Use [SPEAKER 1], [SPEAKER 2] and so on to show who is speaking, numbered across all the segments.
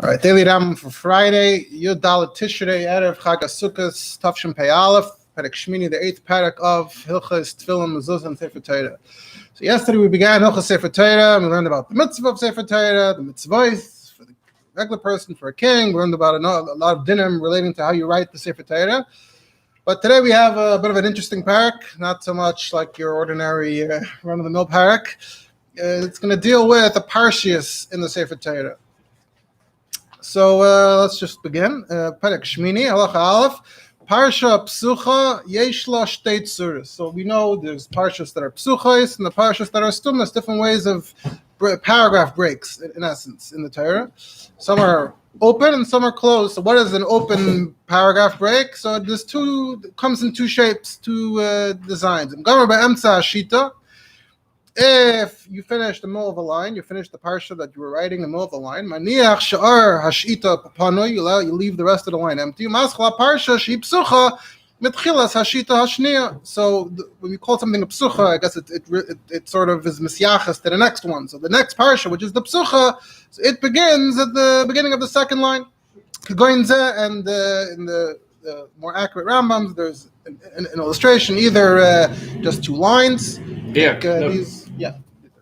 [SPEAKER 1] All right, daily Rambam for Friday, Yud Dalet Tishrei, Erev Chag HaSukkos, Tafshin Pei Aleph, Perek Shmini, the 8th Perek of Hilchos, Tefillin, Mezuzah, and Sefer Torah. So yesterday we began Hilchos Sefer Torah, and we learned about the mitzvah of Sefer Torah, the mitzvahs for the regular person, for a king. We learned about a lot of dinim relating to how you write the Sefer Torah. But today we have a bit of an interesting Perek, not so much like your ordinary run-of-the-mill Perek. It's going to deal with the parshias in the Sefer Torah. So let's just begin. Perek Shmini, Halacha Aleph, Parsha Psucha, Yeshla Shtei Tzuras. So we know there's parshas that are psuchos and the parshas that are stumas, different ways of paragraph breaks, in essence, in the Torah. Some are open and some are closed. So what is an open paragraph break? So there's comes in two shapes, two designs. Gamar Ba'emtza Shita. If you finish the middle of a line, you finish the parsha that you were writing in the middle of the line. Maniach sha'ar hashita papano, you leave the rest of the line empty. Maschla parsha shi psucha mitchilas hashita hashniya. So when we call something a psucha, I guess it sort of is misyachas to the next one. So the next parsha, which is the psucha, it begins at the beginning of the second line. And in the more accurate Rambams, there's an illustration, either just two lines.
[SPEAKER 2] Here,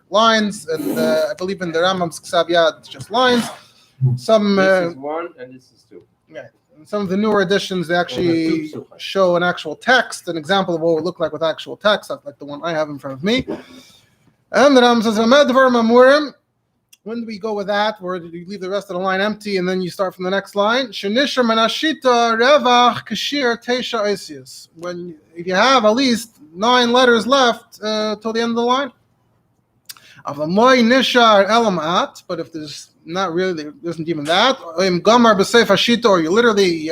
[SPEAKER 1] lines, and I believe in the Rambam's Ksav Yad, it's just lines. Some
[SPEAKER 2] this is one and this is two.
[SPEAKER 1] Yeah, and some of the newer editions they actually show an actual text, an example of what it would look like with actual text, like the one I have in front of me. And the Rambam says, when do we go with that? Where do you leave the rest of the line empty and then you start from the next line? If you have at least 9 letters left till the end of the line. But if there's not really, there isn't even that, or you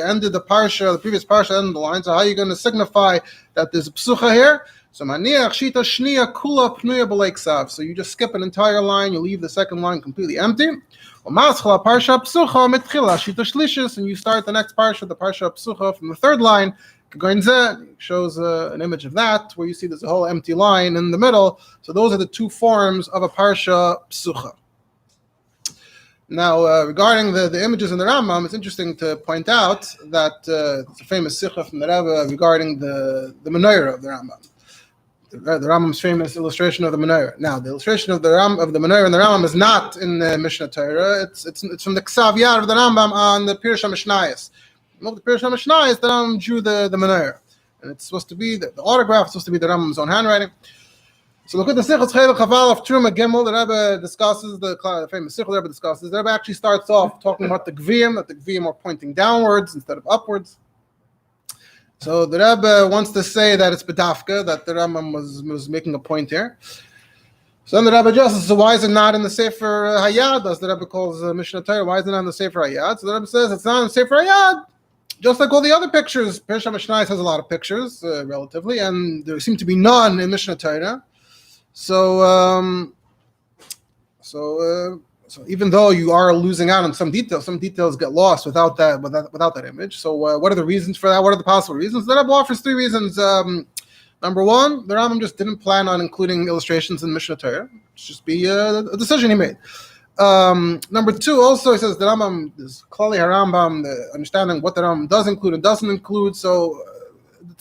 [SPEAKER 1] ended the previous parsha, ended the line, so how are you going to signify that there's a psucha here? So so you just skip an entire line, you leave the second line completely empty. And you start the next parsha, the parsha psucha, from the third line. Shows an image of that, where you see there's a whole empty line in the middle. So those are the two forms of a parsha psucha. Now, regarding the images in the Rambam, it's interesting to point out that it's a famous sikha from the Rabbi regarding the menorah of the Rambam. The Rambam's famous illustration of the menorah. Now, the illustration of the menorah in the Rambam is not in the Mishnah Torah. It's from the Ksav Yad of the Rambam on the Pirush HaMishnayos. The Pirush HaMishnayos, the Rambam drew the menorah, and it's supposed to be the autograph is supposed to be the Rambam's own handwriting. So look at the Sichos Chelek Chaval of Truma Gimel. The Rebbe discusses the famous Sichos. The Rebbe discusses. The Rebbe actually starts off talking about the Gviyim, that the Gviyim are pointing downwards instead of upwards. So the Rebbe wants to say that it's bedafka, that the Rambam was making a point here. So then the Rebbe says, so why is it not in the Sefer Hayad, as the Rebbe calls Mishnah Torah? Why is it not in the Sefer Hayad? So the Rebbe says it's not in the Sefer Hayad, just like all the other pictures. Pirush HaMishnayos has a lot of pictures, relatively, and there seem to be none in Mishnah Torah. So even though you are losing out on some details get lost without that image. So what are the reasons for that? What are the possible reasons? The Rebbe offers 3 reasons. Number one, the Rambam just didn't plan on including illustrations in Mishnah Torah. It's just be a decision he made. Number 2, also he says the Rambam is Klali HaRambam, the understanding what the Rambam does include and doesn't include. So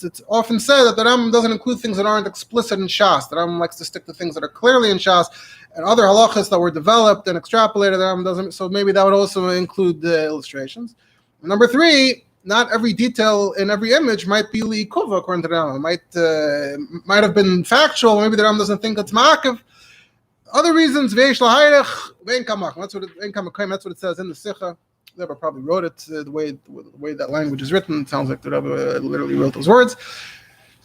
[SPEAKER 1] it's often said that the Rambam doesn't include things that aren't explicit in Shas. The Rambam likes to stick to things that are clearly in Shas, and other halachas that were developed and extrapolated, the Rambam doesn't. So maybe that would also include the illustrations. And number 3, not every detail in every image might be li'ikuva according to the Rambam. Might have been factual. Maybe the Rambam doesn't think it's ma'akev. Other reasons, v'yesh lahayrech ve'en kamach. That's what it says in the Sikha. The Rebbe probably wrote it the way that language is written. It sounds like the Rebbe literally wrote those words.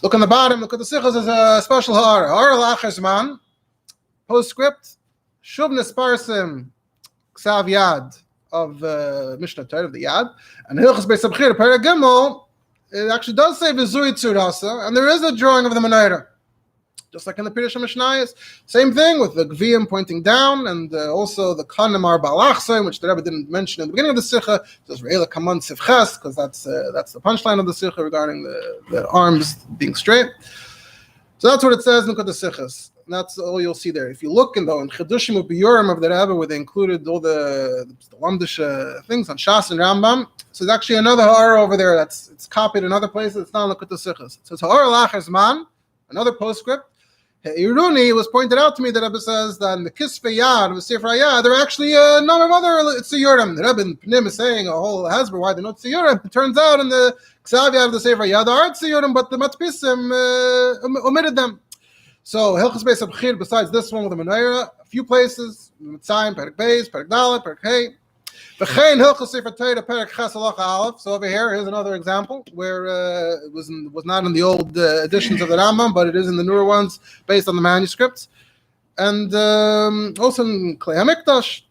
[SPEAKER 1] Look on the bottom. Look at the Sichos. There's a special ha'ara. Ha'ara l'achar zman. Postscript. Shuv nisparsim ksav yad of Mishnah Torah, of the Yad. And Hilchos Beis Abchir, Perek Gimel, it actually does say v'zui tzurasa, and there is a drawing of the menorah. Just like in the Pirush HaMishnayos. Same thing with the Gviyim pointing down, and also the Kanim are Balachsayim, which the Rebbe didn't mention in the beginning of the Sikha. It says Re'ela Kaman Sivches, because that's the punchline of the Sikha regarding the arms being straight. So that's what it says in the Sichos. And that's all you'll see there. If you look in Chedushim U'Biyurim of the Rebbe, where they included all the Lamdish things on Shas and Rambam, so there's actually another ha'ara over there it's copied in other places. It's not Lekut Sichos. So it's ha'ara lachar zman, another postscript. Iruni, it was pointed out to me that Rebbe says that in the Kisvei Yad, the Sefer Yad, there are actually a number of other tziyurim. The Rebbe in Pnim is saying a whole hezbollah why they're not tziyurim. It turns out in the Ksav Yad of the Sefer Yad, there are tziyurim, but the Matpisim omitted them. So Hilchos Beis Abchir, besides this one with the Menorah, a few places, Mitzayim, Perek Beis, Perek Dalet, Perek Hey. V'chein Hilchos Sefer Torah, Perek Ches Halacha Aleph. So over here, here's another example where it was not in the old editions of the Rambam, but it is in the newer ones based on the manuscripts. And also in Klei HaMikdash,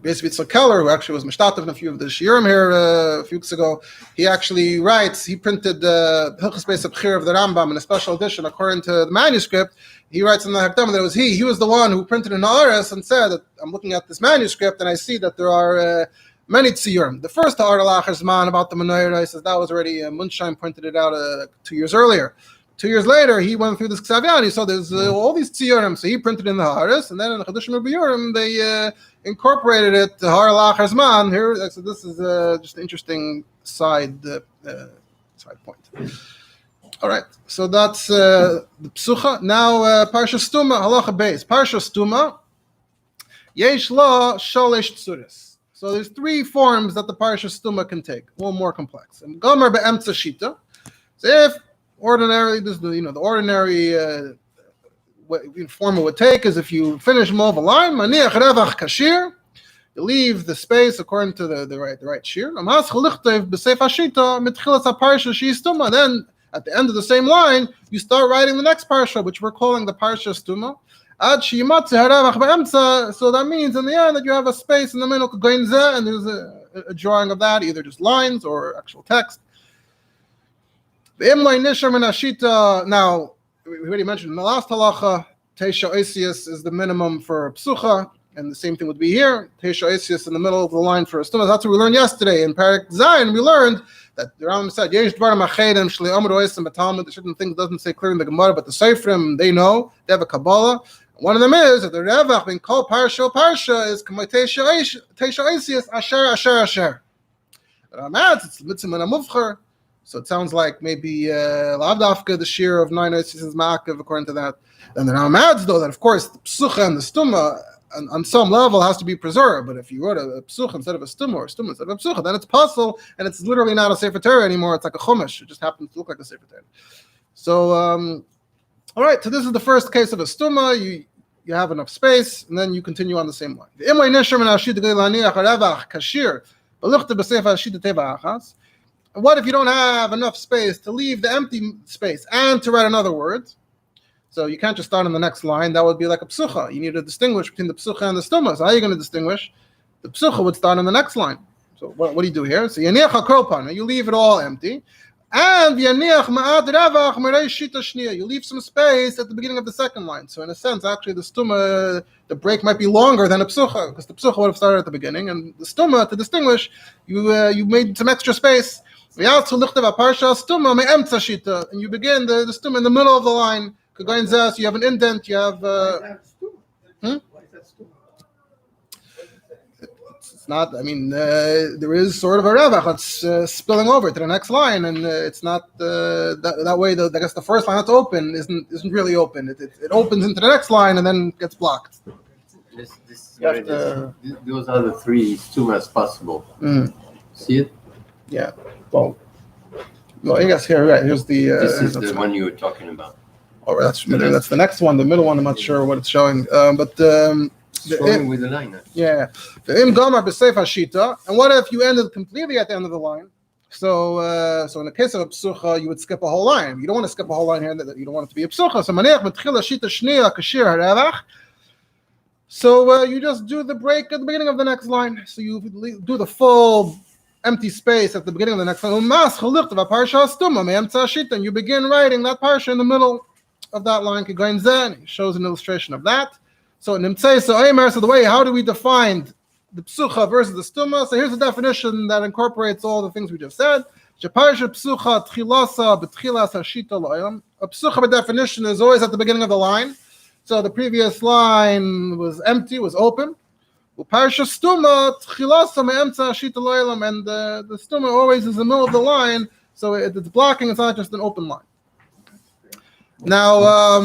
[SPEAKER 1] basically it's a Keller, who actually was mishtatev in a few of the shiurim here a few weeks ago. He actually writes, he printed Hilchos Beis Abchir of the Rambam in a special edition according to the manuscript. He writes in the Hakdama that it was he was the one who printed an Haaretz and said that I'm looking at this manuscript and I see that there are many tziyurim. The first ha'ara lachar zman about the Menorah, he says that was already, Mundsheim pointed it out 2 years earlier. 2 years later, he went through this Ksav Yad, he saw there's all these tziyurim, so he printed in the Haaretz, and then in the Chedushim U'Biyurim, they incorporated it, the ha'ara lachar zman. Here, so this is just an interesting side point. All right, so that's the Psucha. Now, Parsha Stuma, Halacha Beis. Parsha Stuma, Yesh Lo Sholish Tzuris. So there's 3 forms that the Parsha Stuma can take, a little more complex. And Gomer Be'emtza Shita. So if ordinarily, this is the ordinary form it would take is if you finish them all the line, Maniach Revach Kashir, you leave the space according to the right shir. Amas Chalichtav B'Seif Hashita Mitchilas HaParsha Shi Stuma. Then at the end of the same line, you start writing the next parsha, which we're calling the Parsha Stuma. Ad Shimatze Haravach Be'emtza. So that means in the end that you have a space in the middle, and there's a drawing of that, either just lines or actual text. Now, we already mentioned in the last halacha, Teisha Oisius is the minimum for Psucha, and the same thing would be here. Teisha Oisius in the middle of the line for a Stuma. That's what we learned yesterday. In Perek Zayin, we learned that the Rambam said, Yesh Dvarim Achedim Shli Omer Oisim B'Talmud. There's certain things doesn't say clear in the Gemara, but the Seferim, they know. They have a Kabbalah. One of them is that the Revach being called Parsha is Kamei Teisha Oisius Asher. The Ramaz, it's Mitzvah and Amuvcher. So it sounds like maybe Lavdafka, the shear of 9 Oisius is Ma'akev, according to that. And the Rambam adds, though, that of course the Psucha and the Stuma on some level has to be preserved. But if you wrote a Psucha instead of a Stuma or a Stuma instead of a Psucha, then it's puzzle, and it's literally not a Sefer Torah anymore. It's like a Chumash. It just happens to look like a Sefer Torah. So, all right, so this is the first case of a Stuma. You have enough space, and then you continue on the same line. What if you don't have enough space to leave the empty space and to write another word? So you can't just start on the next line. That would be like a psucha. You need to distinguish between the psucha and the stuma. So how are you going to distinguish? The psucha would start on the next line. So what do you do here? So yaniach hakropan, you leave it all empty. And yaniach ma'ad ravach merei shita shniya, you leave some space at the beginning of the second line. So in a sense, actually the stuma, the break might be longer than a psucha, because the psucha would have started at the beginning, and the stuma, to distinguish, you made some extra space. And you begin the stuma in the middle of the line. So you have an indent, you have it's not, there is sort of a revach that's spilling over to the next line, and it's not that way. I guess the first line that's open isn't really open. It opens into the next line and then gets blocked.
[SPEAKER 2] Those are the 3 stumas possible. See it?
[SPEAKER 1] Yeah. Well, I guess here's the.
[SPEAKER 2] This is the one you were talking about.
[SPEAKER 1] Oh, that's the next one. The middle one, I'm not sure what it's showing. But
[SPEAKER 2] showing with the line.
[SPEAKER 1] Yeah. The im gomer b'seif hashita. And what if you ended completely at the end of the line? So in the case of a psucha, you would skip a whole line. You don't want to skip a whole line here. You don't want it to be a psucha. So maniach mitchil hashita shniya kashir haravach. So you just do the break at the beginning of the next line. So you do the full empty space at the beginning of the next line. And you begin writing that parsha in the middle of that line. He shows an illustration of that. So the way, how do we define the psucha versus the stuma? So here's a definition that incorporates all the things we just said. Sheparsha psucha tchilasa b'tchilas hashita lo'elam. A psucha by definition is always at the beginning of the line. So the previous line was empty, was open. Uparsha stuma tchilasa me'emtza hashita lo'elam, and the stuma always is in the middle of the line, so it's blocking. It's not just an open line. Now,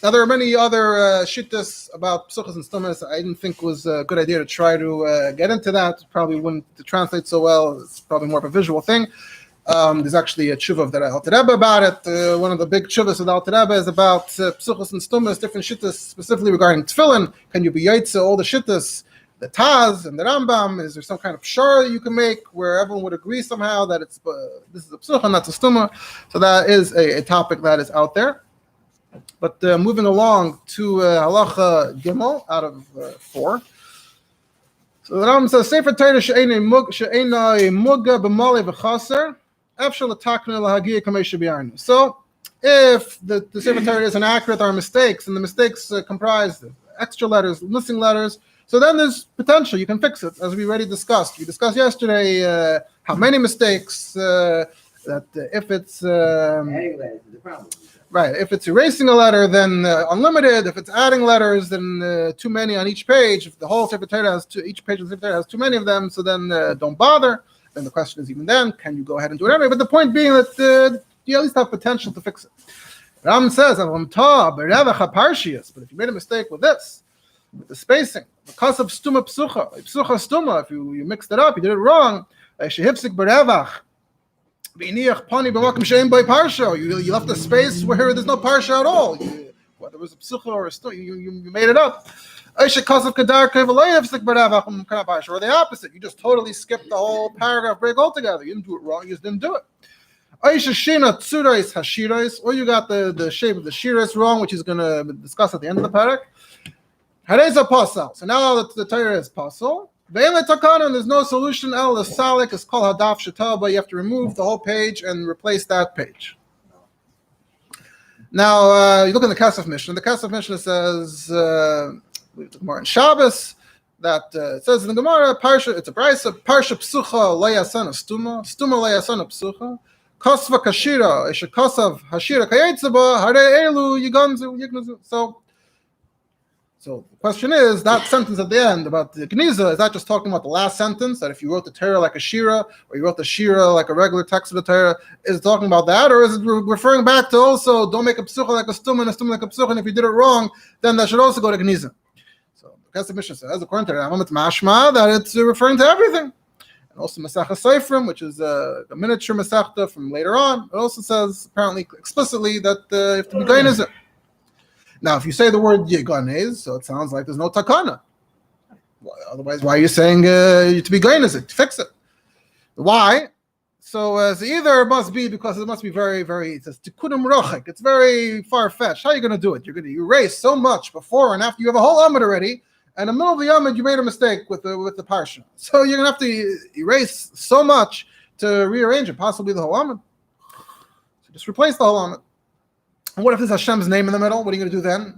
[SPEAKER 1] there are many other shittas about psuchas and stumas. I didn't think it was a good idea to try to get into that. Probably wouldn't translate so well. It's probably more of a visual thing. There's actually a tshuva of the Alter Rebbe about it. One of the big tshuvas of the Alter Rebbe is about psuchas and stumas, different shittas, specifically regarding tefillin. Can you be yaitze all the shittas? The Taz and the Rambam, is there some kind of pshara you can make where everyone would agree somehow that it's this is a psucha, not a stuma? So that is a topic that is out there. But moving along to halacha gimel out of 4. So the Rambam says, Sefer Torah she'enei muga b'mali v'chaser, efshel l'taknu l'hagia kamei shebiarnu. So if the Sefer Torah is inaccurate, there are mistakes, and the mistakes comprise extra letters, missing letters, so then there's potential. You can fix it, as we already discussed. We discussed yesterday how many mistakes, that if it's...
[SPEAKER 2] Adding letters is the problem.
[SPEAKER 1] Right. If it's erasing a letter, then unlimited. If it's adding letters, then too many on each page. If the whole Sefer Torah has each page of the Sefer Torah has too many of them, so then don't bother. Then the question is, even then, can you go ahead and do it anyway? But the point being that you at least have potential to fix it. Ram says, but if you made a mistake with this, with the spacing, because of stuma psucha stuma, if you mixed it up, you did it wrong. You left a space where there's no parsha at all. Whether it was a psucha or a stuma, you made it up. Or the opposite, you just totally skipped the whole paragraph break altogether. You didn't do it wrong, you just didn't do it. Or you got the shape of the shiras wrong, which he's going to discuss at the end of the Perek. So now the Torah is pasal. There's no solution. El salik is called hadaf shetaba. You have to remove the whole page and replace that page. Now you look in the Kesef Mishnah. The Kesef Mishnah says Gemara in Shabbos that it says in the Gemara parsha. It's a brayso parsha psucha layasana stuma layasana psucha kosva kashira eshe kosav hashira kayetzeba hare elu yiganzu yignazu. So the question is, that sentence at the end about the Gniza, is that just talking about the last sentence, that if you wrote the Torah like a Shira, or you wrote the Shira like a regular text of the Torah, is it talking about that? Or is it referring back to also, don't make a psucha like a stum and a stum like a psucha, and if you did it wrong, then that should also go to Gniza. So the Kesef Mishnah says, according to the Rambam, it's mashma, that it's referring to everything. And also Masechah Sefer, which is a miniature Masechta from later on, it also says, apparently explicitly, that you have to be going as it. Now, if you say the word Yeganez, so it sounds like there's no takana. Otherwise, why are you saying to be Gainez, to fix it? Why? So either it must be because it must be very, very, it says Tikkunim Rochek. It's very far-fetched. How are you going to do it? You're going to erase so much before and after. You have a whole Amud already, and in the middle of the Amud, you made a mistake with the Parsha. So you're going to have to erase so much to rearrange it, possibly the whole Amud. So just replace the whole Amud. And what if there's Hashem's name in the middle? What are you going to do then?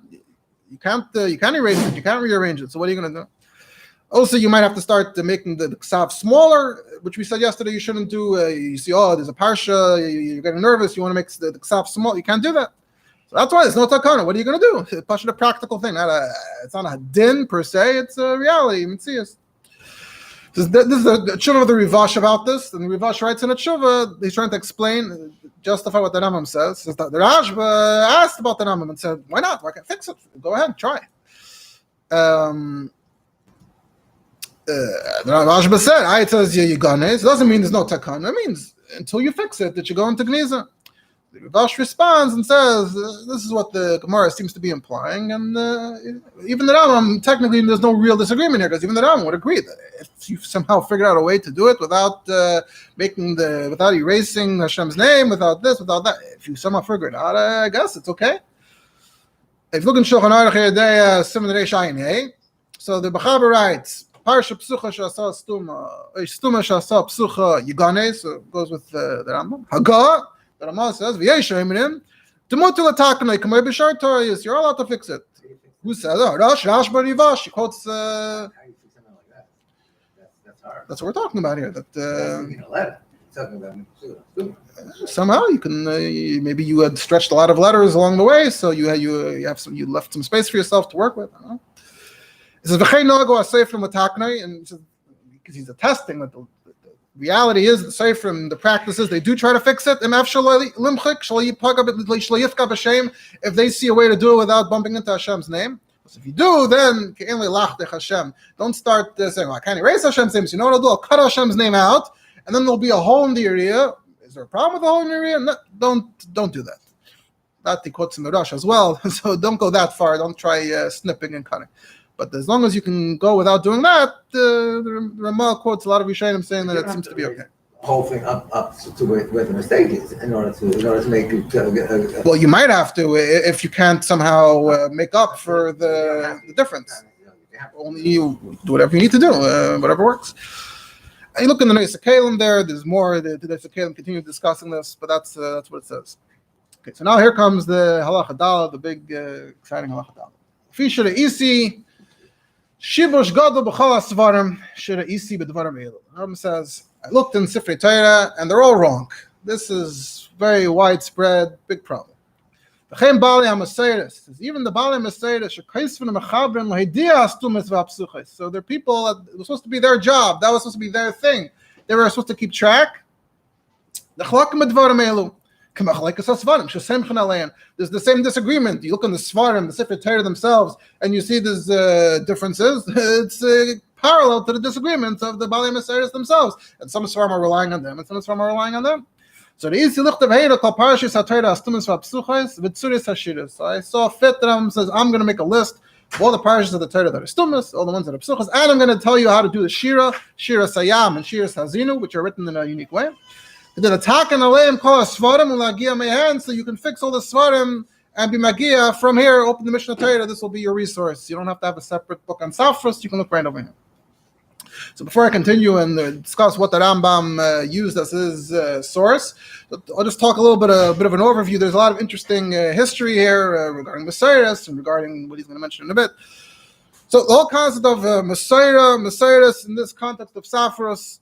[SPEAKER 1] You can't erase it. You can't rearrange it. So what are you going to do? Also, you might have to start making the ksav smaller, which we said yesterday you shouldn't do. You see, there's a parsha, you're getting nervous, you want to make the ksav small. You can't do that. So that's why there's no takana. What are you going to do? It's a practical thing. It's not a din per se. It's a reality. This is the tshuva of the Rivash about this. And the Rivash writes in a tshuva, he's trying to explain, justify what the Rambam says. Says that the Rashba asked about the Rambam and said, why not? Why can't I fix it? Go ahead, try. The Rashba said, it says you ganes. It doesn't mean there's no takana. It means until you fix it that you go into gniza. The Rivash responds and says, this is what the Gemara seems to be implying, and even the Rambam, technically there's no real disagreement here, because even the Rambam would agree that if you somehow figured out a way to do it without without erasing Hashem's name, without this, without that, if you somehow figure it out, I guess it's okay. If you look in Shulchan Aruch here, Simon Reish Ayin Hey, so the Bachaber writes, Parsha Psucha Shasa Stuma Psucha Yigane, so it goes with the Rambam. Haga, the Rambam says, you're allowed to fix it. Who says, Rash Bar Rivash? He quotes.
[SPEAKER 2] How do you fix something like that? That's hard.
[SPEAKER 1] That's what we're talking about here. That
[SPEAKER 2] a letter.
[SPEAKER 3] talking about
[SPEAKER 1] somehow you can maybe you had stretched a lot of letters along the way, so you left some space for yourself to work with. I don't know. It says v'chein nogo ha-sefer mataknei, and because he's attesting that the reality is the sefer and the practices they do try to fix it. If they see a way to do it without bumping into Hashem's name. So if you do, then don't start saying, I can't erase Hashem's name. So you know what I'll do? I'll cut Hashem's name out, and then there'll be a hole in the area. Is there a problem with the hole in the area? No, don't do that. That he quotes in the Rush as well. So don't go that far. Don't try snipping and cutting. But as long as you can go without doing that, the Rambam quotes a lot of Rishonim saying that it seems to be okay.
[SPEAKER 3] Whole thing up to where the mistake is in order to make it.
[SPEAKER 1] Well, you might have to if you can't somehow make up for the difference. Only you do whatever you need to do, whatever works. And you look in the Neis HaKelim there. There's more. The Neis HaKelim continue discussing this, but that's what it says. Okay, so now here comes the Halacha Dala, the big exciting Halacha Dala. Fisher isi. Shibush gadol b'chol hasvarim shira isi b'dvarim elu. Rambam says, I looked in Sefer Torah and they're all wrong. This is very widespread, big problem. Even the Baalei Maseiros shekaisvin mechabrin lahidiyah astumas v'apsuchos. So they're people that it was supposed to be their job. That was supposed to be their thing. They were supposed to keep track. Nechlakim b'dvarim elu. There's the same disagreement. You look in the Svarim, the Sefer Torah themselves, and you see there's differences. It's parallel to the disagreements of the Baalei Maseiros themselves. And some Svarim are relying on them, and some Svarim are relying on them. So the easy looked of Heira called Parashas HaTorah Astumas v'Apsuchos v'Tzuris HaShiras. So I saw fit that Rambam says I'm going to make a list of all the parashas of the Torah that are Stumas, all the ones that are Psuchos, and I'm going to tell you how to do the Shira Sayam, and Shira Hazinu, which are written in a unique way. Did attack and aleim call a svarim and lagia mehan, so you can fix all the svarim and be magia from here. Open the Mishnah Torah. This will be your resource. You don't have to have a separate book on Safras. You can look right over here. So before I continue and discuss what the Rambam used as his source, I'll just talk a bit of an overview. There's a lot of interesting history here regarding Maseiros and regarding what he's going to mention in a bit. So the whole concept of Maseiros in this context of Safros,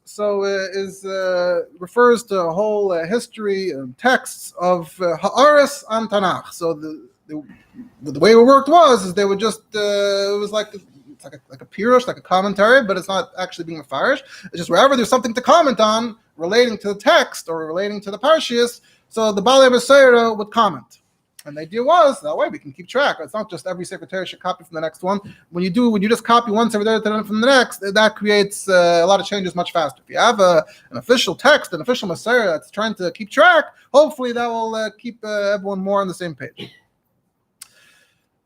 [SPEAKER 1] refers to a whole history and texts of Ha'aris and Tanakh. So the way it worked is they would just it was like a pirush, like a commentary, but it's not actually being a farish. It's just wherever there's something to comment on relating to the text or relating to the parashiyos, so the Baalei Maseiros would comment. And the idea was that way we can keep track. It's not just every Sefer Torah should copy from the next one. When you just copy one Sefer Torah from the next, that creates a lot of changes much faster. If you have an official text, an official Maseiros that's trying to keep track, hopefully that will keep everyone more on the same page.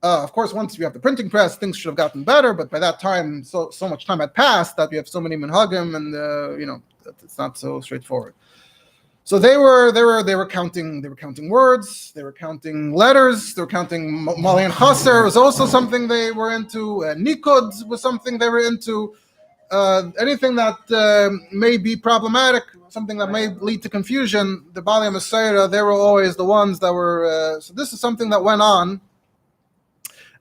[SPEAKER 1] Of course, once you have the printing press, things should have gotten better. But by that time, so much time had passed that we have so many minhagim, and it's not so straightforward. So they were counting words, they were counting letters, they were counting Mali and Chaser was also something they were into, Nikud was something they were into, anything that may be problematic, something that may lead to confusion. The Baalei Maseiros, they were always the ones that were, so this is something that went on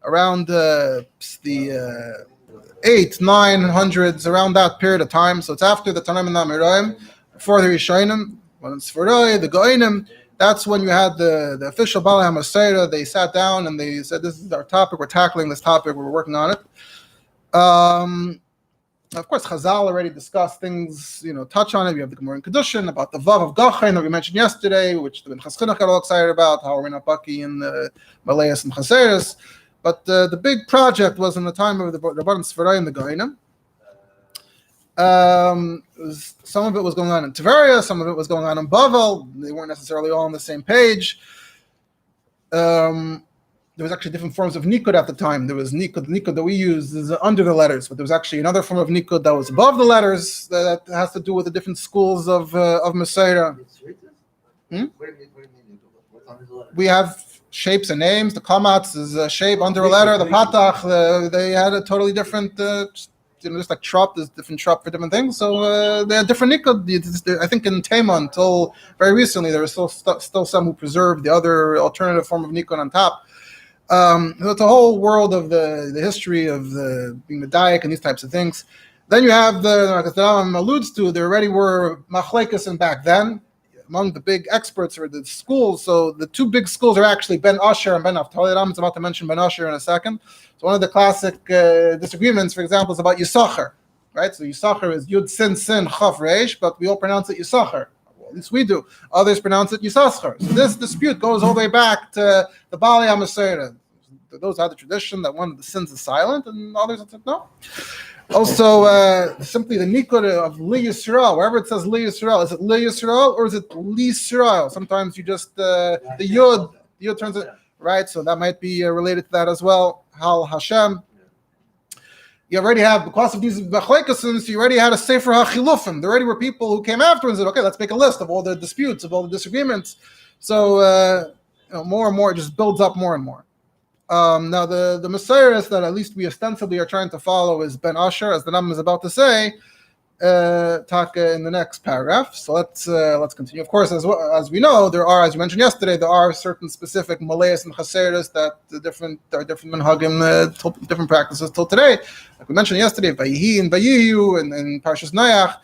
[SPEAKER 1] around the 800-900s, around that period of time. So it's after the Tanaim and Amirayim, before the Rishonim. When it's Sefer, the Goinim, that's when you had the official Baalei Maseiros. They sat down and they said, "This is our topic. We're tackling this topic. We're working on it." Of course, Chazal already discussed things. Touch on it. We have the Gemara in Kedushin about the Vav of Gachain that we mentioned yesterday, which the Ben Chaschinach got all excited about. How we're not Baki in the Malayas and Chaseris. But the big project was in the time of the Rabban Sefer and the Goinim. Some of it was going on in Tiberia, some of it was going on in Bavel. They weren't necessarily all on the same page. There was actually different forms of Nikud at the time. There was Nikud that we use is under the letters, but there was actually another form of Nikud that was above the letters that has to do with the different schools of Maseiros. We have shapes and names. The Kamatz is a shape under a letter. The Patach, they had a totally different just like Trop, there's different Trop for different things. So they had different Nikud. I think in Tema, until very recently, there was still some who preserved the other alternative form of Nikud on top. So it's a whole world of the history of being the Dayak and these types of things. Then you have as the Rambam alludes to, there already were machlekes back then among the big experts or the schools. So the two big schools are actually Ben Asher and Ben Naphtali. Rambam is about to mention Ben Asher in a second. So one of the classic disagreements, for example, is about Yisachar, right? So Yisachar is Yud Sin Sin Chaf Reish, but we all pronounce it Yisachar. Well, at least we do. Others pronounce it Yisachar. So this dispute goes all the way back to the Bali HaMaseiret. Those are the tradition that one of the sins is silent, and others that said no. Also, simply the nikud of Li Yisrael, wherever it says Li Yisrael, is it Li Yisrael or is it Li Yisrael? Sometimes you just, the Yud turns it, right? So that might be related to that as well. Hal Hashem. You already have, because of these machlekes, you already had a Sefer HaChilufim. There already were people who came after and said, okay, let's make a list of all the disputes, of all the disagreements. So, more and more, it just builds up more and more. Now the Maseiros that at least we ostensibly are trying to follow is Ben Asher, as the Rambam is about to say, Taka in the next paragraph. So let's continue. Of course, as we know, there are, as you mentioned yesterday, there are certain specific Malayas and Chaseris that there are different minhagim, different practices till today. Like we mentioned yesterday, Vayihi and Vayihu and Parshas Noach,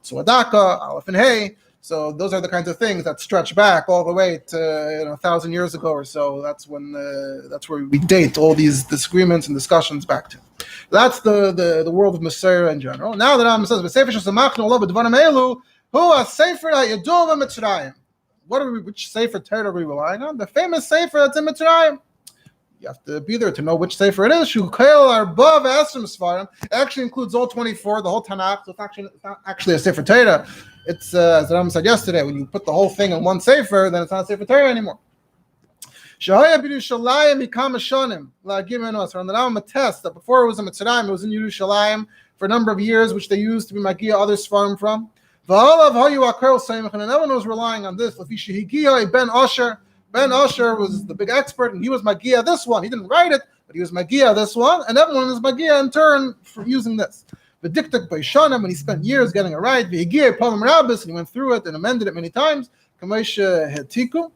[SPEAKER 1] Tzuadaka, Aleph and Hey. So those are the kinds of things that stretch back all the way to 1,000 years ago or so. That's where we date all these disagreements and discussions back to. That's the world of Maseiros in general. Now the Rambam says, "Sefer shesamachnu olav b'dvarim elu hu Sefer haYadur v'Mitzrayim." Which Sefer Torah are we relying on? The famous Sefer that's in Mitzrayim. You have to be there to know which Sefer it is. Shukail Arba v'Esrim Sfarim. It actually includes all 24, the whole Tanakh. So it's not actually a Sefer Torah. It's, as the Rambam said yesterday, when you put the whole thing in one Sefer, then it's not a Sefer Torah anymore. Shahaya b'Yerushalayim mikam hashanim la'agim. So on the Rambam attests that before it was in Mitzrayim, it was in Yerushalayim for a number of years, which they used to be Magia other Sfarim from. V'alav hayu akrel seimach, and everyone was relying on this. L'fi shehigia Ben Asher. Ben Asher was the big expert, and he was Magia this one. He didn't write it, but he was Magia this one, and everyone was Magia in turn for using this. The diktak by Shanim, when he spent years getting it right, the Higir Palam Rabbis, and he went through it and amended it many times. Kamesha Hetiku.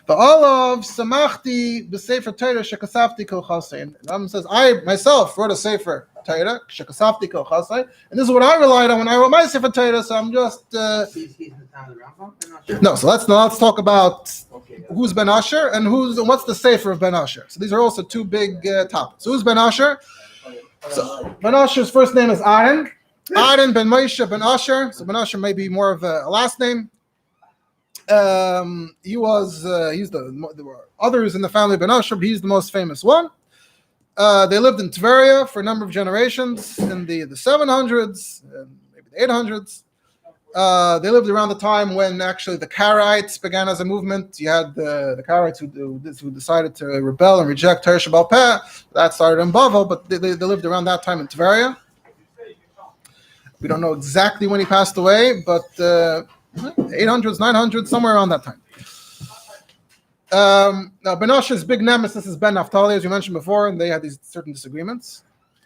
[SPEAKER 1] The Olav Samachti b'Sefer Torah Shekasafti Kol Chasei. And Rambam says, I myself wrote a Sefer Torah Shekasafti Kol Chasei, and this is what I relied on when I wrote my Sefer Torah. So I'm just no. So let's talk about who's Ben Asher and what's the Sefer of Ben Asher. So these are also two big topics. So who's Ben Asher? So Ben Asher's first name is Aaron. Aaron ben Moshe ben Asher. So Ben Asher may be more of a last name. He's the others in the family of Ben Asher, but he's the most famous one. They lived in Tveria for a number of generations in the 700s, and maybe the 800s. They lived around the time when actually the Karaites began as a movement. You had the Karaites who decided to rebel and reject Torah Sheba'al Peh. That started in Bavel, but they lived around that time in Tveria. We don't know exactly when he passed away, but 800s, 900s, somewhere around that time. Now, Ben Asher's big nemesis is Ben Naphtali, as you mentioned before, and they had these certain disagreements.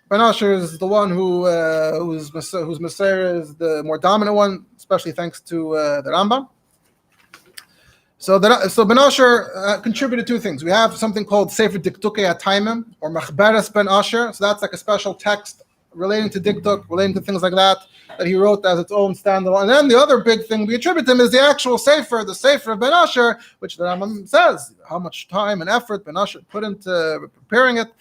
[SPEAKER 1] Ben Asher is the one whose Maseiros is the more dominant one, especially thanks to the Rambam. So Ben Asher contributed two things. We have something called Sefer Diktukei HaTaimim, or Machberes Ben Asher. So that's like a special text relating to Diktuk, relating to things like that he wrote as its own standalone. And then the other big thing we attribute to him is the actual Sefer, the Sefer of Ben Asher, which the Rambam says how much time and effort Ben Asher put into preparing it.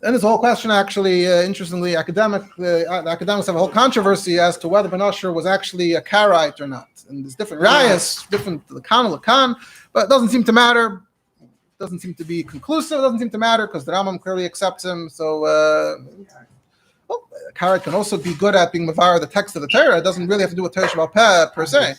[SPEAKER 1] Then there's a whole question, actually, interestingly, the academics have a whole controversy as to whether Ben Asher was actually a Karaite or not. And there's different rayas, different lakan, but it doesn't seem to matter. It doesn't seem to be conclusive. It doesn't seem to matter because the Rambam clearly accepts him. So, a Karaite can also be good at being mavar the text of the Torah. It doesn't really have to do with Torah Sheba'al Peh per se.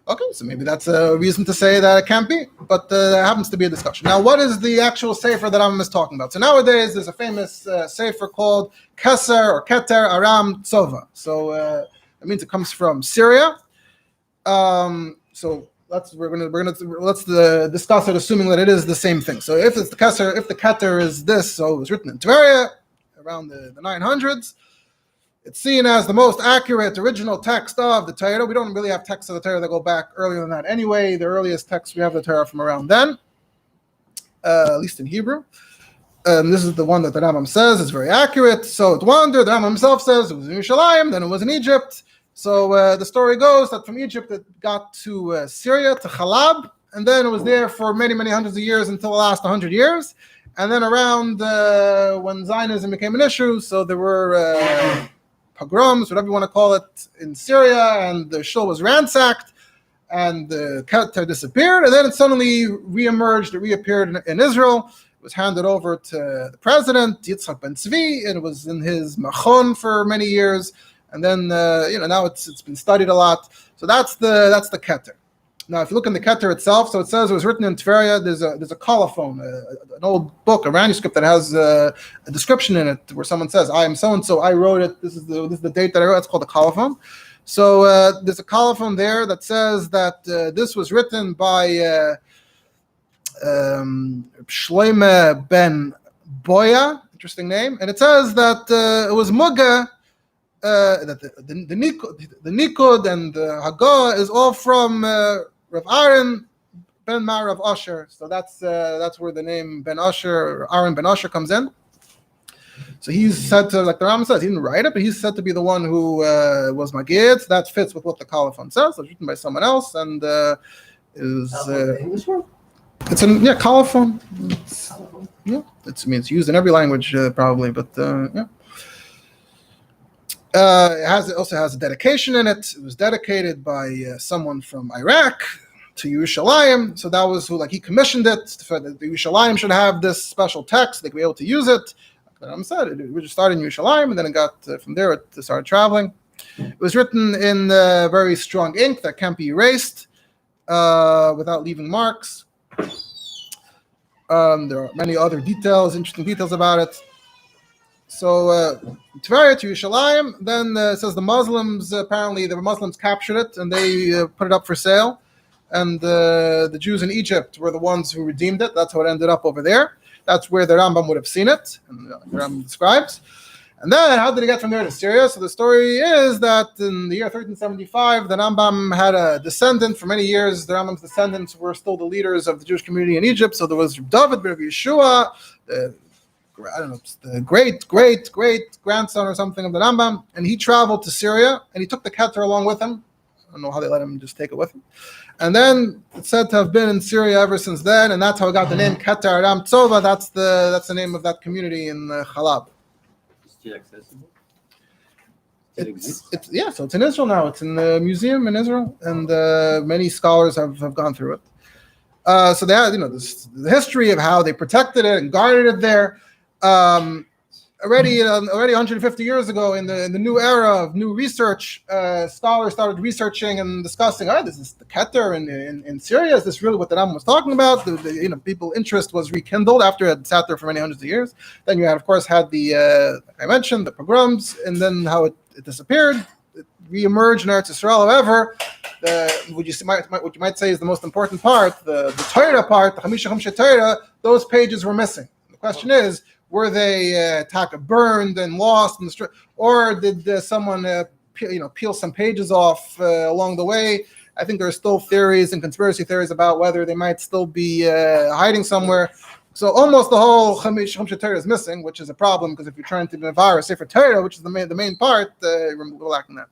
[SPEAKER 1] Okay, so maybe that's a reason to say that it can't be, but there happens to be a discussion. Now, what is the actual Sefer that Rambam is talking about? So nowadays, there's a famous Sefer called Keser or Keter Aram Tzova. So it means it comes from Syria. So let's discuss it, assuming that it is the same thing. So if it's the Keser, if the Keter is this, so it was written in Tveria around the 900s. It's seen as the most accurate original text of the Torah. We don't really have texts of the Torah that go back earlier than that anyway. The earliest text we have the Torah from around then, at least in Hebrew. This is the one that the Rambam says is very accurate. So it wandered. The Rambam himself says it was in Yerushalayim, then it was in Egypt. So the story goes that from Egypt it got to Syria, to Chalab, and then it was there for many, many hundreds of years until the last 100 years. And then around when Zionism became an issue, so there were pogroms, whatever you want to call it, in Syria, and the shul was ransacked, and the Keter disappeared, and then it suddenly reemerged, it reappeared in Israel. It was handed over to the president, Yitzhak Ben Tzvi, and it was in his machon for many years. And then, now it's been studied a lot. So that's the Keter. Now, if you look in the Keter itself, so it says it was written in Tveria. There's a colophon, an old book, a manuscript that has a description in it where someone says, "I am so and so. I wrote it. This is the date that I wrote." It's called a colophon. So there's a colophon there that says that this was written by Shloime ben Boya. Interesting name, and it says that it was Muga. That the Nikud and the Haggah is all from Rav Aaron ben Mar of Asher. So that's where the name Ben Asher, Aaron ben Asher, comes in. So he's said to, like the Rambam says, he didn't write it, but he's said to be the one who was Magid. That fits with what the colophon says. It's written by someone else, and is
[SPEAKER 3] English word?
[SPEAKER 1] it's colophon. It means used in every language probably, but yeah. It also has a dedication in it. It was dedicated by someone from Iraq to Yerushalayim. So that was who, he commissioned it. The Yerushalayim should have this special text. They could be able to use it. Like I said, it just started in Yerushalayim, and then it got, from there, it started traveling. It was written in very strong ink that can't be erased without leaving marks. There are many other interesting details about it. So, Tveria to Yerushalayim, then it says the Muslims, apparently the Muslims captured it and they put it up for sale. And the Jews in Egypt were the ones who redeemed it. That's how it ended up over there. That's where the Rambam would have seen it, and the Rambam describes. And then how did it get from there to Syria? So the story is that in the year 1375, the Rambam had a descendant. For many years, the Rambam's descendants were still the leaders of the Jewish community in Egypt. So there was David ben Yeshua, the great grandson or something of the Rambam, and he traveled to Syria, and he took the Keter along with him. I don't know how they let him just take it with him. And then it's said to have been in Syria ever since then, and that's how it got the name Keter Aram Tzova. That's the name of that community in Chalab.
[SPEAKER 2] It's still accessible? It exists?
[SPEAKER 1] So it's in Israel now. It's in the museum in Israel, and many scholars have gone through it. So they had, the history of how they protected it and guarded it there. Already 150 years ago, in the new era of new research, scholars started researching and discussing, this is the Keter in Syria. Is this really what the Rambam was talking about? People's interest was rekindled after it had sat there for many hundreds of years. Then you had, of course, the like I mentioned, the pogroms, and then how it disappeared. It reemerged in Eretz Yisrael. However, what you might say is the most important part, the Torah part, the Chamisha Chumshe Torah, those pages were missing. The question is, were they burned and lost in the street, or did someone peel some pages off along the way? I think there are still theories and conspiracy theories about whether they might still be hiding somewhere. So almost the whole Chumshe Torah is missing, which is a problem, because if you're trying to devour a Sefer Torah, which is the main part, we're lacking that.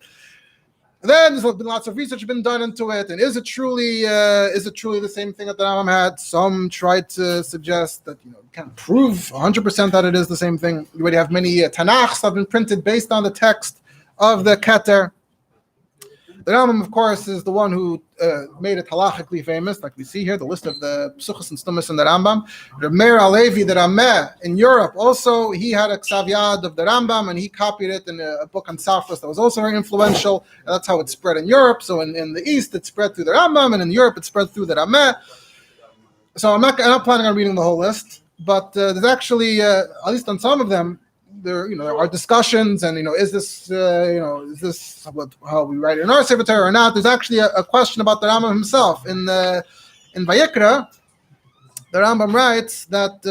[SPEAKER 1] And then there's been lots of research been done into it, and is it truly the same thing that the Rambam had? Some tried to suggest that can't prove 100% that it is the same thing. You already have many Tanakhs that have been printed based on the text of the Keter. The Rambam, of course, is the one who made it halachically famous, like we see here, the list of the Psuchos and Stumas in the Rambam. Rabbi Meir Halevi, the Rameh in Europe, also, he had a Ksav Yad of the Rambam, and he copied it in a book on Safras that was also very influential, and that's how it spread in Europe. So in the East, it spread through the Rambam, and in Europe, it spread through the Rameh. So I'm not planning on reading the whole list, but there's actually, at least on some of them, there are discussions, and is this how we write it in our Sefer Torah or not? There's actually a question about the Rambam himself in Vayikra. The Rambam writes that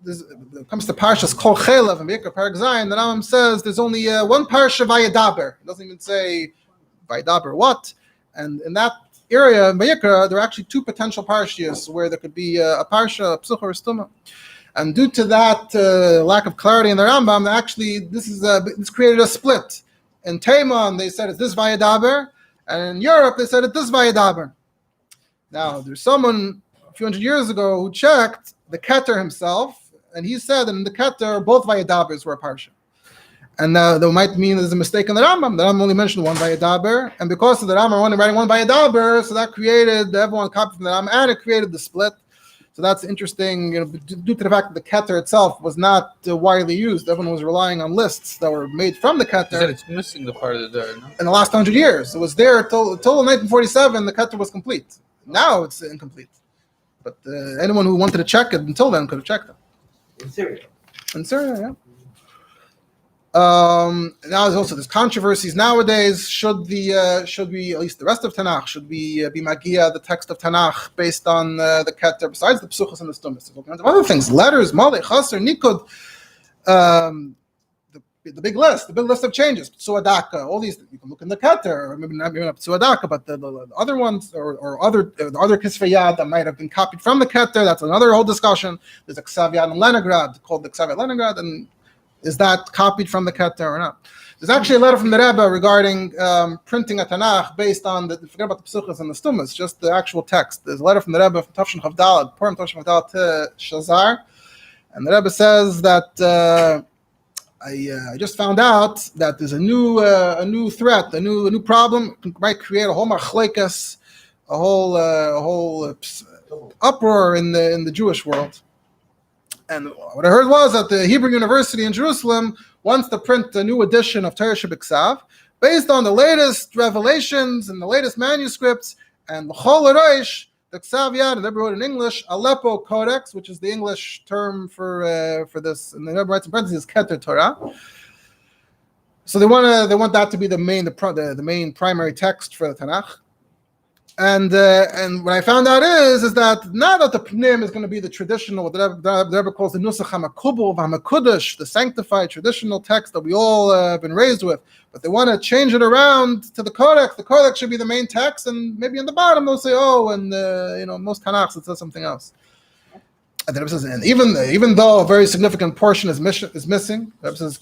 [SPEAKER 1] when it comes to Parshas Kol Chelav and Vayikra Perek Zayin, the Rambam says there's only one Parsha Vayedaber. It doesn't even say Vayedaber what, and in that area in Vayikra there are actually two potential Parshias where there could be a Parsha, a Psucha, or a Stuma. And due to that lack of clarity in the Rambam, actually this created a split. In Taimon, they said it's this Vayadaber, and in Europe, they said it's this Vayadaber. Now, there's someone a few hundred years ago who checked the Keter himself, and he said that in the Keter, both Vayadabers were a parsha. And that might mean there's a mistake in the Rambam. The Rambam only mentioned one Vayadaber, and because of the Rambam only writing one Vayadaber, so that created, everyone copied from the Rambam, and it created the split. So that's interesting, due to the fact that the Keter itself was not widely used. Everyone was relying on lists that were made from the Keter.
[SPEAKER 4] He said it's missing the part of the Torah, no?
[SPEAKER 1] In the last 100 years. It was there till 1947, the Keter was complete. Now it's incomplete. But anyone who wanted to check it until then could have checked it.
[SPEAKER 3] In Syria.
[SPEAKER 1] In Syria, yeah. Now there's also this controversies nowadays. Should we, at least the rest of Tanakh, should we be magia the text of Tanakh based on the Keter, besides the Psuchos and the Stumas? There's all kinds of other things, letters, Malek, Chaser, Nikud, the big list of changes, Suadaka, all these, you can look in the Keter, or maybe not Suadaka, but the other ones, or other Kisvei Yad that might have been copied from the Keter, that's another whole discussion. There's a Ksav Yad in Leningrad, called the Ksav Yad Leningrad, and is that copied from the Keter or not? There's actually a letter from the Rebbe regarding printing a Tanakh based on forget about the Psuchos and the Stumas, just the actual text. There's a letter from the Rebbe from Tafshin Chavdalad, Purim Tafshin Chavdalad to Shazar, and the Rebbe says that I just found out that there's a new threat, a new problem. It might create a whole machlekes, a whole uproar in the Jewish world. And what I heard was that the Hebrew University in Jerusalem wants to print a new edition of Torah Shebiksav based on the latest revelations and the latest manuscripts, and L'chol Reish, the Ksav Yad, and they wrote in English, Aleppo Codex, which is the English term for this, and the Rebbe writes in parentheses, Keter Torah. So they want that to be the main primary text for the Tanakh. And what I found out is that now that the Pnim is going to be the traditional, what the Rebbe calls the Nusach HaMakubal HaMakudash, the sanctified traditional text that we all have been raised with, but they want to change it around to the Codex. The Codex should be the main text, and maybe in the bottom they'll say, most Tanakhs it says something else. And the Rebbe says, and even though a very significant portion is missing, the Rebbe says,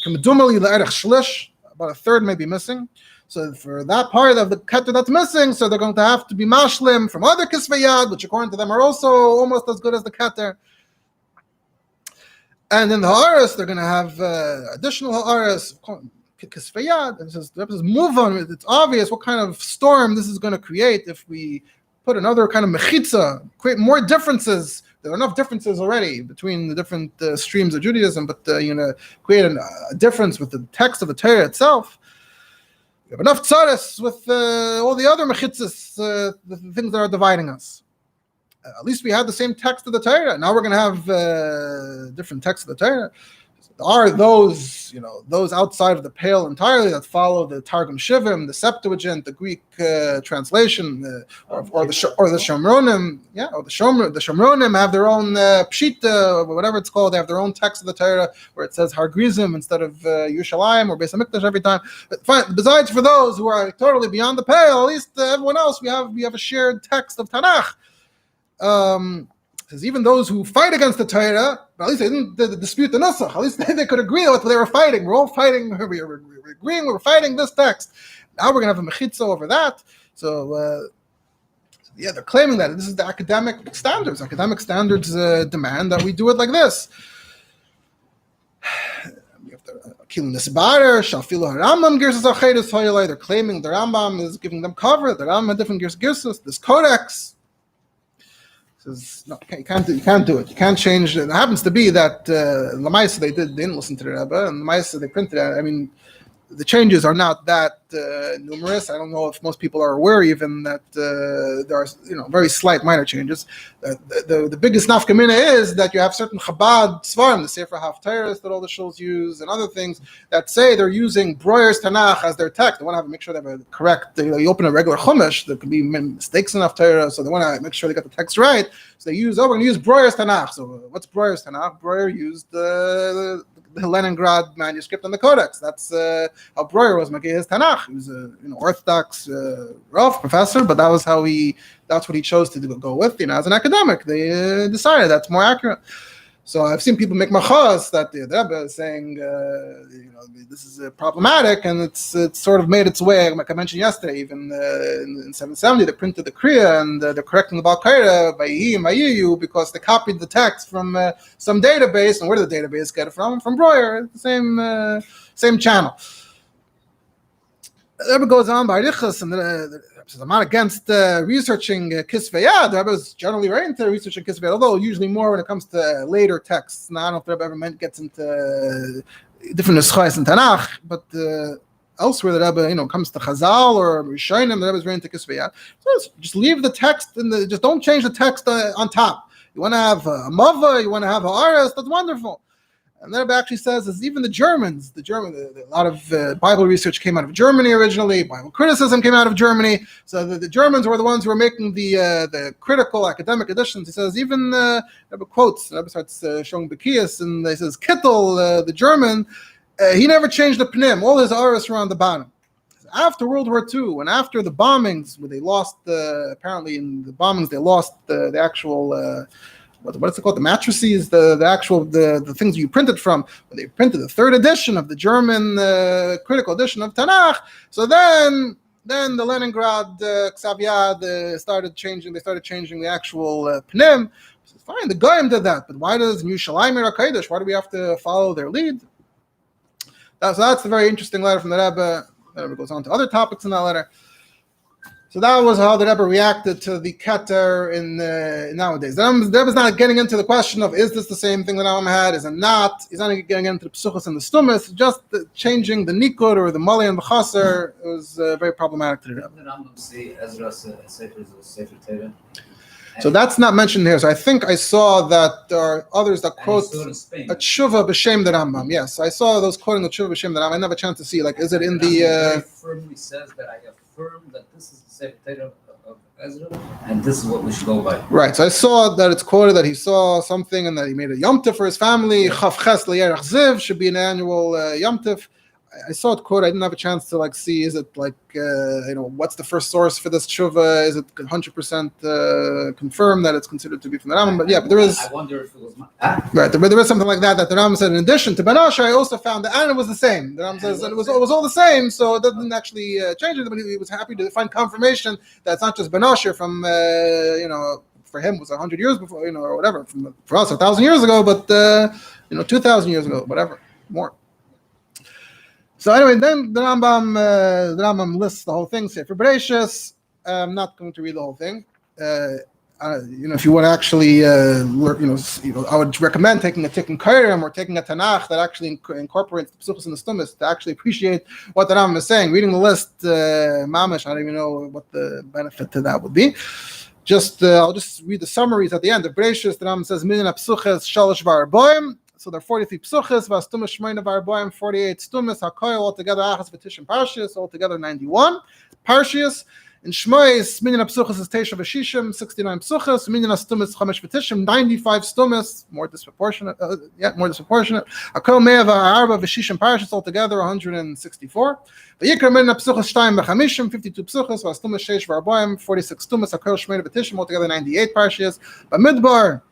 [SPEAKER 1] about a third may be missing. So for that part of the Keter that's missing, so they're going to have to be mashlim from other Kisvei Yad, which according to them are also almost as good as the Keter. And in the Ha'aras, they're going to have additional Ha'aras, Kisvei Yad. And says, move on. It's obvious what kind of storm this is going to create if we put another kind of mechitza, create more differences. There are enough differences already between the different streams of Judaism, but create a difference with the text of the Torah itself. We have enough tzaras with all the other mechitzas, the things that are dividing us. At least we had the same text of the Torah. Now we're going to have different texts of the Torah. There are those outside of the pale entirely that follow the Targum Shivim, the Septuagint, the Greek translation, or the Shomronim. Yeah, or the Shomronim have their own Pshita, or whatever it's called. They have their own text of the Torah where it says Har Grizim instead of Yerushalayim or Beis Hamikdash every time. But fine, besides for those who are totally beyond the pale, at least everyone else we have a shared text of Tanakh. Says even those who fight against the Torah, at least they didn't dispute the Nusach. At least they could agree on what they were fighting. We're all fighting. We're agreeing. We're fighting this text. Now we're going to have a mechitza over that. So they're claiming that this is the academic standards. Academic standards demand that we do it like this. They're claiming the Rambam is giving them cover. The Rambam had different girsus. This codex. No, you can't do it. You can't change it. It happens to be that Lamaisa they didn't listen to the Rebbe, and Lamaisa they printed it. I mean, the changes are not that numerous. I don't know if most people are aware even that there are very slight minor changes. The biggest nafkamina is that you have certain Chabad Svarim, the Sefer Haftarahs that all the shuls use, and other things that say they're using Breuer's Tanakh as their text. They want to make sure they have a correct. You open a regular Chumash, there could be mistakes in Haftarah, so they want to make sure they got the text right. So they use, we're going to use Breuer's Tanakh. So what's Breuer's Tanakh? Breuer used the Leningrad manuscript and the Codex. That's how Breuer was making his Tanakh. He was a Orthodox Rav professor, but that's what he chose to go with. As an academic, they decided that's more accurate. So I've seen people make machas that the Rebbe is saying, this is problematic, and it's sort of made its way. Like I mentioned yesterday, even in 770, they printed the Kriya, and they're correcting the Baal Kaira by Yi and by Yiyu because they copied the text from some database. And where did the database get it from? From Breuer, the same channel. The Rebbe goes on by Hilchos, and says, I'm not against researching Kisvei Yad. The Rebbe is generally very into researching Kisvei Yad, although usually more when it comes to later texts. Now, I don't know if the Rebbe ever gets into different Nuschais in Tanakh, but elsewhere the Rebbe, comes to Chazal or Rishonim, the Rebbe is very into Kisvei Yad. So just leave the text, just don't change the text on top. You want to have a Mava, you want to have a Aras, that's wonderful. And the Rebbe actually says is even the Germans, a lot of Bible research came out of Germany originally. Bible criticism came out of Germany. So the Germans were the ones who were making the critical academic editions. He says even the Rebbe quotes. The Rebbe starts showing Bekias, and he says Kittel, the German, he never changed the pnim. All his aras were on the bottom. After World War II, and after the bombings, where they lost apparently in the bombings they lost the actual. What's it called? The matrices, the things you printed from. When they printed the third edition of the German critical edition of Tanakh. So then the Leningrad Ksav Yad started changing. They started changing the actual pnim. So fine, the Goyim did that, but why does Yerushalayim HaKadosh? Why do we have to follow their lead? So that's a very interesting letter from the Rebbe. The Rebbe goes on to other topics in that letter. So that was how the Rebbe reacted to the Keter in nowadays. The Rebbe is not getting into the question of is this the same thing that Rambam had, is it not? He's not getting into the Psuchos and the Stumis, just changing the Nikud or the Mali and the Chaser. It was very problematic to the Rebbe.
[SPEAKER 5] Did Rambam see Ezra's Sefer as a Sefer Torah?
[SPEAKER 1] So that's not mentioned here. So I think I saw that there are others that quote a tshuva b'shem the Rambam. Yes, I saw those quoting the tshuva b'shem the Rambam. I never had a chance to see. Like, is it in the?
[SPEAKER 5] Very firmly says that I affirm that this is the Sefer Torah of Ezra, and this is what we should go by.
[SPEAKER 1] Right. So I saw that it's quoted that he saw something and that he made a Yom Tov for his family. Chav Ches L'Yerach Ziv should be an annual Yom Tov. I saw it quoted. I didn't have a chance to see. Is it what's the first source for this tshuva? Is it 100% confirmed that it's considered to be from the Rambam? But yeah, but there is.
[SPEAKER 5] I wonder if it was
[SPEAKER 1] right. There is something like that the Rambam said. In addition to Ben Asher, I also found that, and it was the same. The Rambam says that it was all the same, so it doesn't actually change it. But he was happy to find confirmation that it's not just Ben Asher from for him it was 100 years before, or whatever. For us, 1,000 years ago, but 2,000 years ago, whatever, more. So anyway, then the Rambam lists the whole thing. Sefer Bereshis. I'm not going to read the whole thing. If you want to actually learn, I would recommend taking a Tikkun Kairim or taking a Tanakh that actually incorporates the Psuchos and the Stumis to actually appreciate what the Rambam is saying. Reading the list, mamish, I don't even know what the benefit to that would be. I'll just read the summaries at the end of Bereshis. The Rambam says, Minyan HaPsuches Shalosh V'Arboim. So there are 43 psuchas, Vastumas Shmeina Varboim, 48 stumas, Hakoil, altogether Achas V'Tishim Parshias, altogether 91 Parshias. In Shmois, Minyan HaPsuchas is Teisha V'Shishim, 69 psuchas, Minyan HaStumas Chamesh V'Tishim, 95 stumas, more disproportionate. Hakoil Mea V'Arba V'Shishim Parshias, altogether 164. V'Yikra Minyan HaPsuchas Shtayim V'Chamishim, 52 psuchas, Vastumas Sheish Varboim, 46 stumas, Hakoil Shmeina V'Tishim, altogether 98 Parshias. Bamidbar,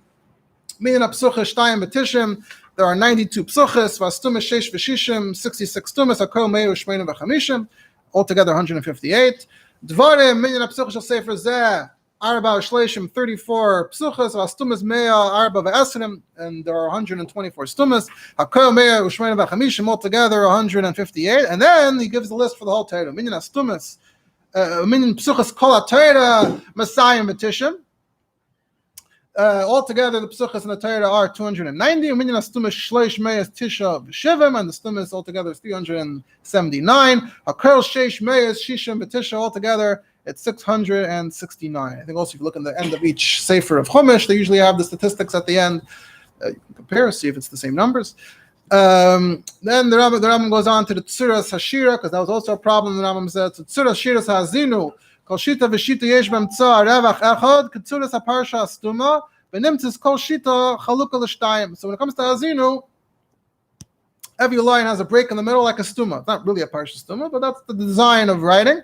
[SPEAKER 1] Minyan HaPsuchas Shtayim V'Tishim, there are 92 psuchas, Vastumas Sheish V'Shishim, 66 stumas, Hakoil Mea Shmeina V'Chamishim, altogether 158. Dvarim, Minyan HaPsuchas Shel Sefer Zeh, Arba Shleishim, 34 psuchas, Vastumas Mea, Arba V'Esrim, and there are 124 stumas, Hakoil Mea Shmeina V'Chamishim, altogether 158. And then he gives the list for the whole Torah. Minyan HaStumas, Minyan Psuchas Kol HaTorah, Masayim V'Tishim. Altogether, the psuchas in the Torah are 290. Minyan HaStumas Shleish Meis Tisha V'Shivim, and the stumas altogether is 379. Hakoil Sheish Meis Shishim V'Tisha, altogether it's 669. I think also if you look in the end of each Sefer of Chumash, they usually have the statistics at the end. You can compare, see if it's the same numbers. Then the Rambam goes on to the Tzuras Hashira, because that was also a problem. The Rambam said, Tzuras Shiras Hazinu. Kol shita v'shita yesh b'mtza revach echad ketzuras haparsha astuma v'nimtzis kol shita chaluka l'shtayim. So when it comes to Hazinu, every line has a break in the middle like a stuma. It's not really a parsha stuma, but that's the design of writing.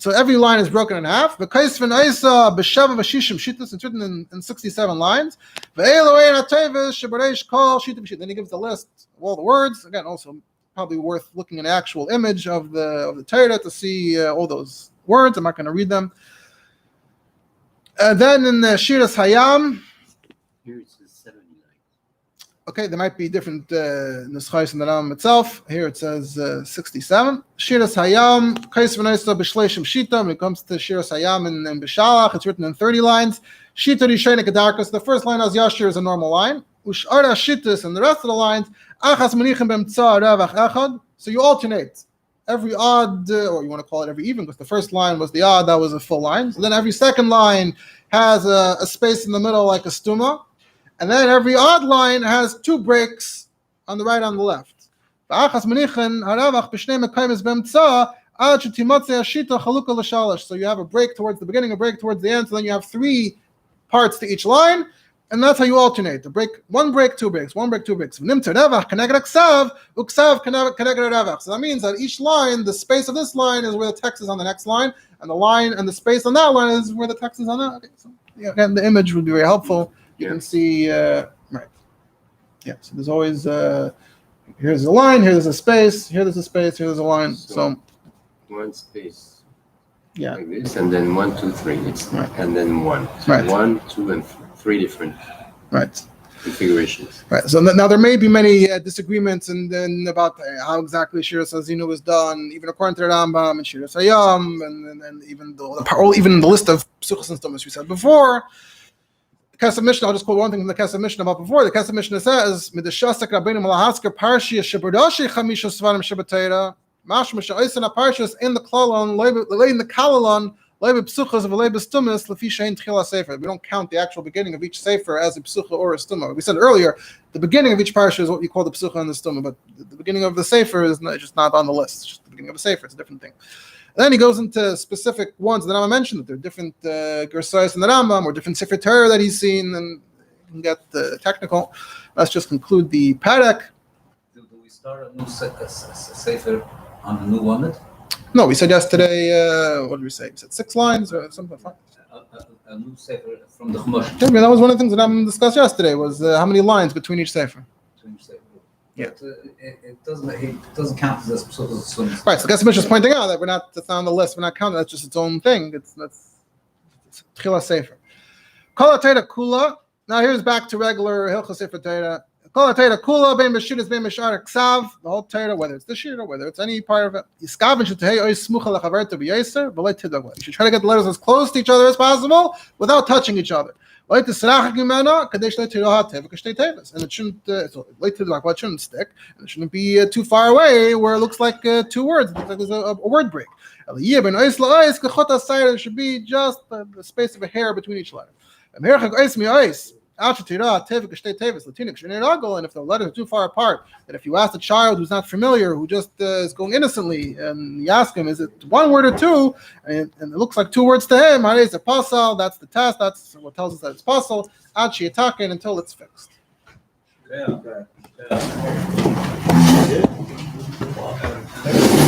[SPEAKER 1] So every line is broken in half. The Kaisvin Isa B'Sheva V'Shishim Shittas, it's written in 67 lines. Then he gives the list of all the words. Again, also probably worth looking at an actual image of the Torah to see all those words. I'm not going to read them. And then in the Shiras Hayam,
[SPEAKER 2] Here it says 70 lines.
[SPEAKER 1] okay, there might be different nuschais in the Rambam itself. Here it says 67. Shiras Hayam, Kais V'Noisa B'Shleishim Shita. When it comes to Shiras Hayam and B'Shalach, it's written in 30 lines. Shita Rishayna Kedarkas. The first line as Yashir is a normal line. Ushara Shittas, and the rest of the lines, Achas Manichem B'Mtza Ravach Echad. So you alternate. Every odd, or you want to call it every even, because the first line was the odd, that was a full line. So then every second line has a space in the middle like a stuma. And then every odd line has two breaks on the right and on the left. So you have a break towards the beginning, a break towards the end, so then you have three parts to each line, and that's how you alternate. One break, two breaks, one break, two breaks. So that means that each line, the space of this line is where the text is on the next line, and the space on that line is where the text is on that. Okay, so again, the image would be very helpful. You can see, right. Yeah, so there's always, here's a line, here's a space, here's a space, here's a line. So
[SPEAKER 2] one space.
[SPEAKER 1] Yeah.
[SPEAKER 2] Like this, and then 1, 2, 3. It's
[SPEAKER 1] right.
[SPEAKER 2] And then 1. So
[SPEAKER 1] Right.
[SPEAKER 2] 1, 2, and 3 different
[SPEAKER 1] right.
[SPEAKER 2] configurations.
[SPEAKER 1] Right. So now there may be many disagreements and then about how exactly Shiras Hazinu was done, even according to the Rambam and Shiras Hayam, and even the list of Psuchos and Stumas we said before. Kesef Mishnah, I'll just quote one thing from the Kesef Mishnah about before. The Kesef Mishnah says, "Midashasek Rabbeinu Malahasker Parshia Shebardashi Chamisha Svarim Shabbatayra Mashma Sha'isana Parshas in the Klalon in the Kalalon Leibe Psuchas of Leibe Stumas Lefi Shein Tchila Sefer." We don't count the actual beginning of each Sefer as a Psucha or a Stuma. We said earlier, the beginning of each Parsha is what you call the Psucha and the Stuma, but the beginning of the Sefer is just not on the list. It's just the beginning of a Sefer. It's a different thing. And then he goes into specific ones that I mentioned, that there are different Gersais in the Rambam or different Sefer Torah that he's seen, and you can get technical. Let's just conclude the Perek.
[SPEAKER 5] Do we start a new Sefer on a new one?
[SPEAKER 1] No, we said yesterday, what did we say? We said 6 lines or something like that.
[SPEAKER 5] A new Sefer from the Chumash.
[SPEAKER 1] I mean, that was one of the things that I discussed yesterday, was how many lines between each Sefer. Yeah.
[SPEAKER 5] But, it doesn't count as Psuchas.
[SPEAKER 1] Right, so the Kesef is pointing out that that's not on the list, we're not counting, that's just its own thing. It's Tchila Sefer. Kol HaTorah Kula. Now here's back to regular Hilchos Sefer Torah. Kol HaTorah Kula, bein b'shiras, bein b'shar ksav, the whole Torah, whether it's the shir or whether it's any part of it. Yiskaven shetehei ois smucha lechaverta b'yaser, v'lei tidagla. You should try to get the letters as close to each other as possible without touching each other. And it shouldn't stick, and it shouldn't be too far away where it looks like 2 words. It looks like there's a word break. It should be just the space of a hair between each letter. And if the letters are too far apart, that if you ask a child who's not familiar, who just is going innocently, and you ask him, is it 1 word or 2, and it looks like 2 words to him, it's a puzzle, that's the test, that's what tells us that it's puzzle, until it's fixed.
[SPEAKER 5] Yeah.